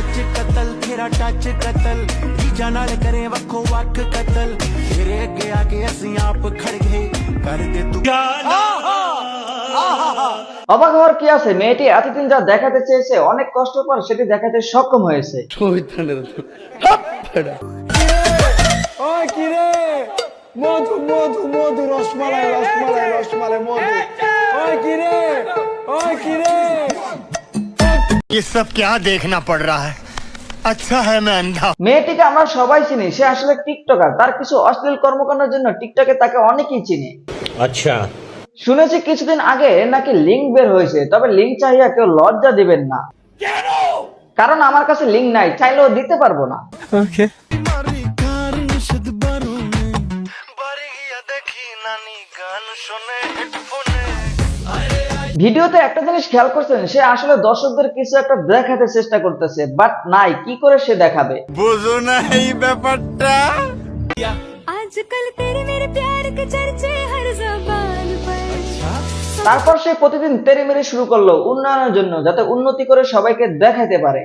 सच कतल तेरा टच कतल बीजा नाल करे वखो वख कतल तेरे अगे आके असि आप खड़ गए कर दे तू অবাক হওয়ার কি আছে, মেয়েটি এতদিন যা দেখাতে চেয়েছে অনেক কষ্ট পর সেটি দেখাতে সক্ষম হয়েছে। ওই কি রে মধু মধু মধু রসমালাই রসমালাই রসমালাই মধু ওই কি রে ওই কি রে ये सब क्या देखना पड़ रहा है अच्छा है मैं अंधा। মেয়েটিকে আমরা সবাই চিনি, সে আসলে টিকটকার। তার কিছু অশ্লীল কর্মকাণ্ডের জন্য টিকটকে তাকে অনেকেই চিনে। अच्छा শুনেছি কিছুদিন আগে নাকি লিঙ্ক বের হয়েছে, তবে লিঙ্ক চাইয়া কেউ লজ্জা দিবেন না, কারণ আমার কাছে লিঙ্ক নাই, চাইলেও দিতে পারবো না। ভিডিওতে একটা জিনিস খেয়াল করছেন, সে আসলে দর্শকদের কিছু একটা দেখাতে চেষ্টা করতেছে, বাট নাই, কি করে সে দেখাবে? बुझो ना এই ব্যাপারটা। आजकल तेरे मेरे प्यार के चर्चे हर ज़बान पर। তারপর সে প্রতিদিন তেড়েমেড়ে শুরু করলো উন্নয়নের জন্য, যাতে উন্নতি করে সবাইকে দেখাতে পারে।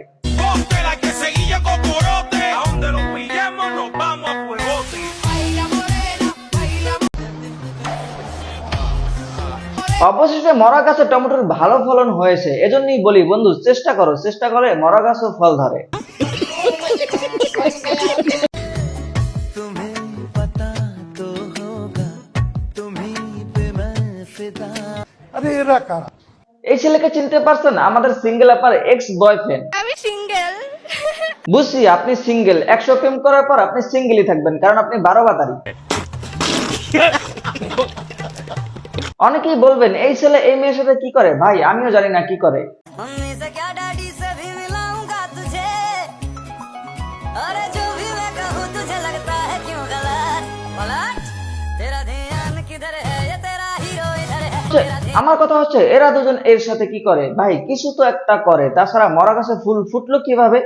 অবশেষে মরা গাছে টমেটোর ভালো ফলন হয়েছে। এজন্যই বলি বন্ধু, চেষ্টা করো, চেষ্টা করে মরা গাছও ফল ধরে। আরে এরা কারা এই ছেলেকে চিনতে পারছেন? আমাদের সিঙ্গেল আপার এক্স বয়ফ্রেন্ড। আমি সিঙ্গেল। বুঝছি আপনি সিঙ্গেল, 100 প্রেম করার পর আপনি সিঙ্গেলই থাকবেন, কারণ আপনি 12 বাতারি। অনেকেই বলবেন এই ছেলে এই মেয়ের সাথে কি করে। ভাই আমিও জানি না কি করে। मम्मी से क्या डैडी से भी मिलाऊंगा तुझे। अरे जो भी मैं कहूँ तुझे लगता है क्यों गलत। पलट तेरा ध्यान किधर है ये तेरा हीरो इधर है। আমার কথা हচ্ছে এরা দুজন এর সাথে কি করে? ভাই কিছু তো একটা করে, তাছাড়া মরা গাছে ফুল ফুটলো কিভাবে?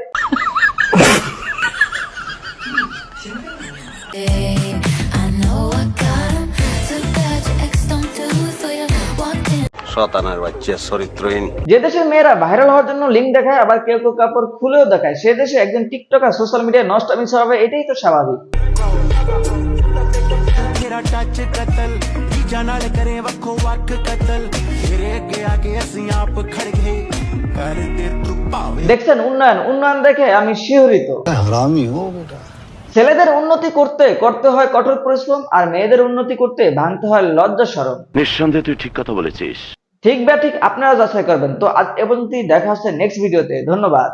শয়তানের বাচ্চা চরিত্রহীন। যে দেশের মেয়েরা ভাইরাল হওয়ার জন্য লিঙ্ক দেখায়, আবার কেউ কেউ কাপড় খুলেও দেখায়, সে দেশে একজন টিকটকার সোশ্যাল মিডিয়ায় নষ্টামি ছড়াবে, এটাই তো স্বাভাবিক। तेरा टच कतल बीजा नाल करे वखो वख कतल तेरे अगे आके असि आप खड़ गए कर दे तू भावे। দেখছেন উন্নয়ন, উন্নয়ন দেখে আমি শিহরিত। হারামি ও বেটা ছেলেদের উন্নতি করতে করতে হয় কঠোর পরিশ্রম, আর মেয়েদের উন্নতি করতে ভাঙতে হয় লজ্জা শরম। নিঃসন্দেহে তুই ঠিক কথা বলেছিস। ঠিক বা ঠিক আপনারা যাচাই করবেন। তো আজ এ পর্যন্তই, দেখা হচ্ছে নেক্সট ভিডিওতে। ধন্যবাদ।